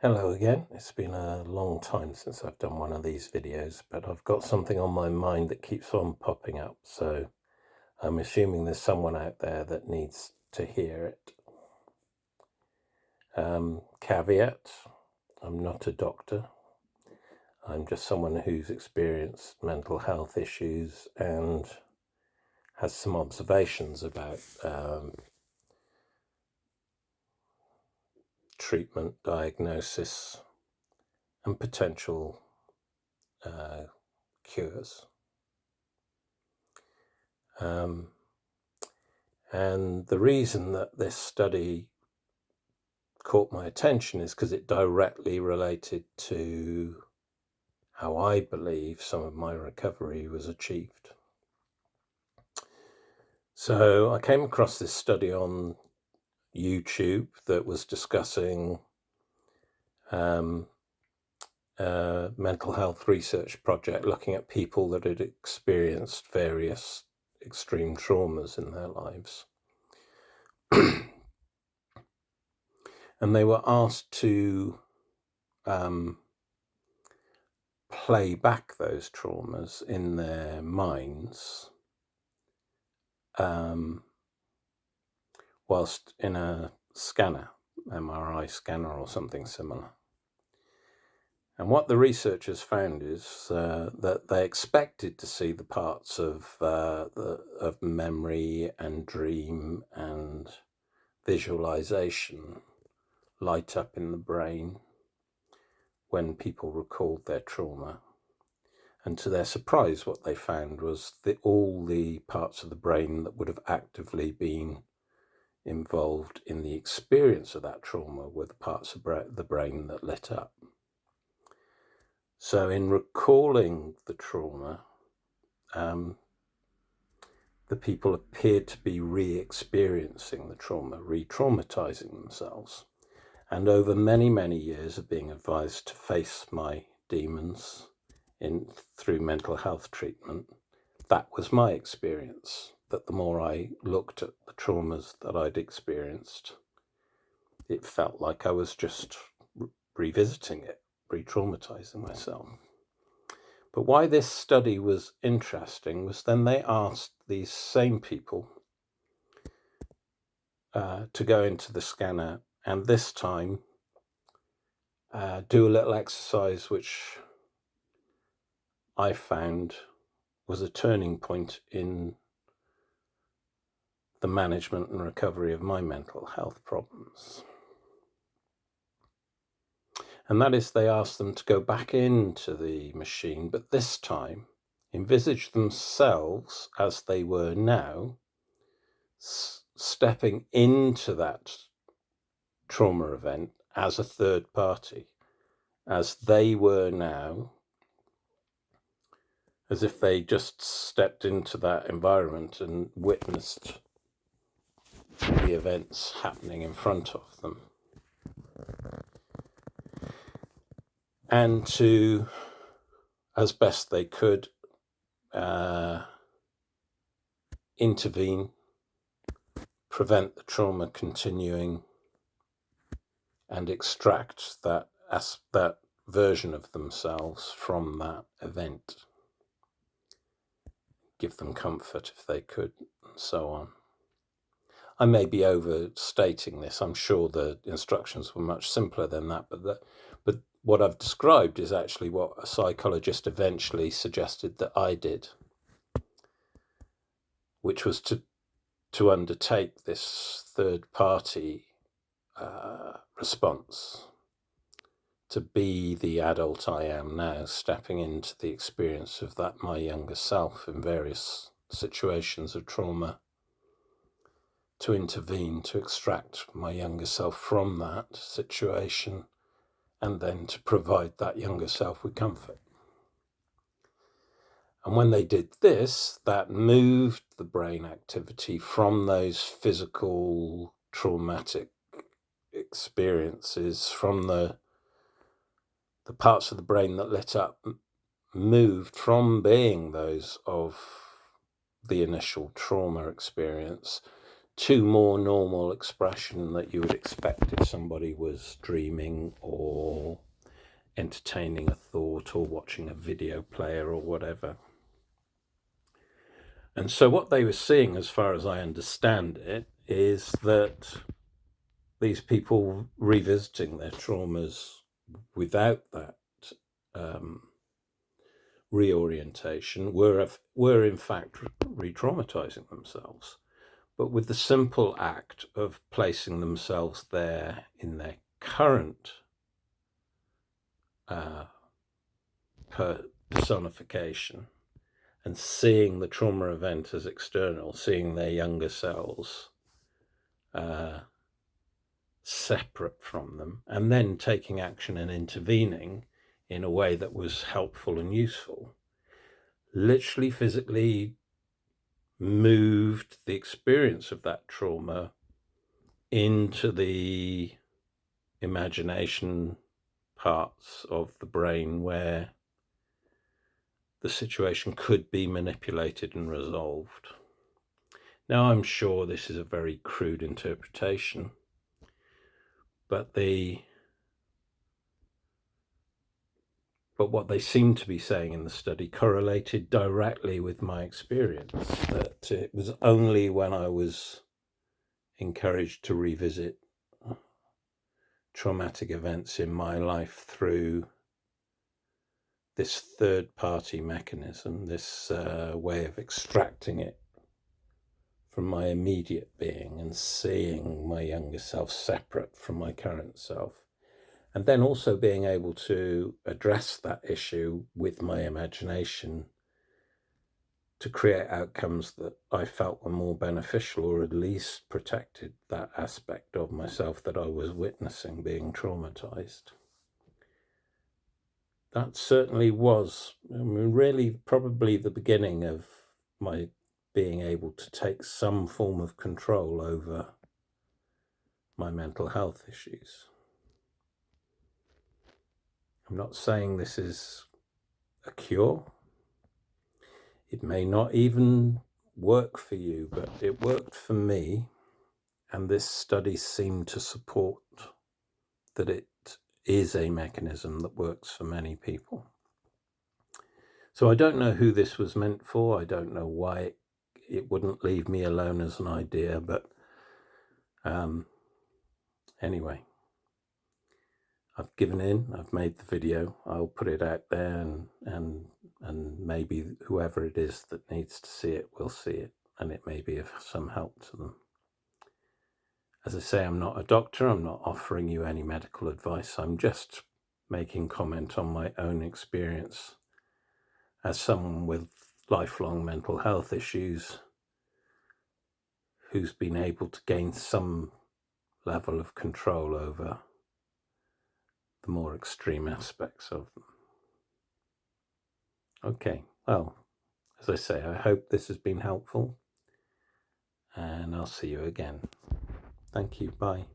Hello again. It's been a long time since I've done one of these videos, but I've got something on my mind that keeps on popping up, so I'm assuming there's someone out there that needs to hear it. Caveat, I'm not a doctor. I'm just someone who's experienced mental health issues and has some observations about treatment, diagnosis, and potential cures. And the reason that this study caught my attention is because it directly related to how I believe some of my recovery was achieved. So I came across this study on YouTube that was discussing a mental health research project looking at people that had experienced various extreme traumas in their lives. And they were asked to play back those traumas in their minds whilst in a scanner, MRI scanner or something similar. And what the researchers found is that they expected to see the parts of memory and dream and visualization light up in the brain when people recalled their trauma. And to their surprise, what they found was that all the parts of the brain that would have actively been involved in the experience of that trauma were the parts of the brain that lit up. So in recalling the trauma, the people appeared to be re-experiencing the trauma, re-traumatizing themselves. And over many, many years of being advised to face my demons through mental health treatment, that was my experience, that the more I looked at the traumas that I'd experienced, it felt like I was just revisiting it, re-traumatizing myself. But why this study was interesting was then they asked these same people to go into the scanner and this time do a little exercise which I found was a turning point in the management and recovery of my mental health problems. And that is, they asked them to go back into the machine, but this time envisage themselves as they were now, stepping into that trauma event as a third party, as they were now, as if they just stepped into that environment and witnessed the events happening in front of them. And to, as best they could, intervene, prevent the trauma continuing, and extract that version of themselves from that event. Give them comfort if they could, and so on. I may be overstating this. I'm sure the instructions were much simpler than that, but what I've described is actually what a psychologist eventually suggested that I did, which was to undertake this third-party response, to be the adult I am now, stepping into the experience of that my younger self in various situations of trauma, to intervene, to extract my younger self from that situation, and then to provide that younger self with comfort. And when they did this, that moved the brain activity from those physical traumatic experiences, from the parts of the brain that lit up, moved from being those of the initial trauma experience to more normal expression that you would expect if somebody was dreaming or entertaining a thought or watching a video player or whatever. And so what they were seeing, as far as I understand it, is that these people revisiting their traumas without that reorientation were in fact re-traumatizing themselves, but with the simple act of placing themselves there in their current personification and seeing the trauma event as external, seeing their younger selves separate from them, and then taking action and intervening in a way that was helpful and useful, literally physically moved the experience of that trauma into the imagination parts of the brain where the situation could be manipulated and resolved. Now, I'm sure this is a very crude interpretation, but what they seem to be saying in the study correlated directly with my experience, that it was only when I was encouraged to revisit traumatic events in my life through this third-party mechanism, this way of extracting it from my immediate being and seeing my younger self separate from my current self, and then also being able to address that issue with my imagination to create outcomes that I felt were more beneficial, or at least protected that aspect of myself that I was witnessing being traumatized. That certainly was, really probably the beginning of my being able to take some form of control over my mental health issues. I'm not saying this is a cure. It may not even work for you, but it worked for me, and this study seemed to support that it is a mechanism that works for many people. So I don't know who this was meant for. I don't know why it wouldn't leave me alone as an idea, but anyway, I've given in. I've made the video. I'll put it out there, and maybe whoever it is that needs to see it will see it, and it may be of some help to them. As I say, I'm not a doctor. I'm not offering you any medical advice. I'm just making comment on my own experience as someone with lifelong mental health issues who's been able to gain some level of control over the more extreme aspects of them. Okay, well, as I say, I hope this has been helpful, and I'll see you again. Thank you. Bye.